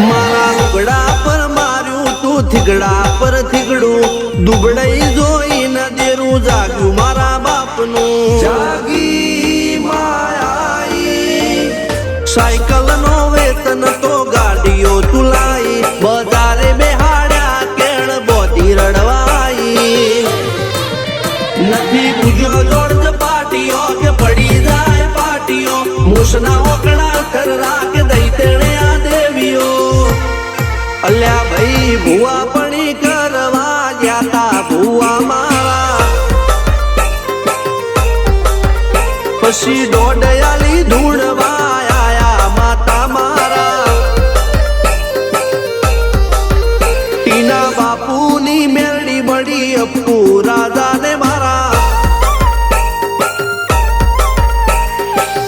મારા લુગડા પર માર્યું તું થીગડા પર થીગડું દુબળાઈ જોઈને દેરું જાગ્યું મારા બાપનું જાગી માયાઈ સાયકલ નો વેતન તો ગાડીઓ તુલાઈ બજારે બેહાડ્યા કેળ બોધી રડવાઈ નથી પૂજ્યો જોડ પાટીઓ કે પડી જાય પાટીઓ મૂસના ઓકડા કર રાખ દઈ તેણે આ દેવીઓ અલ્યા ભાઈ ભુવા પણી કરવા ગયા તા ભુવા મારા પછી દોઢ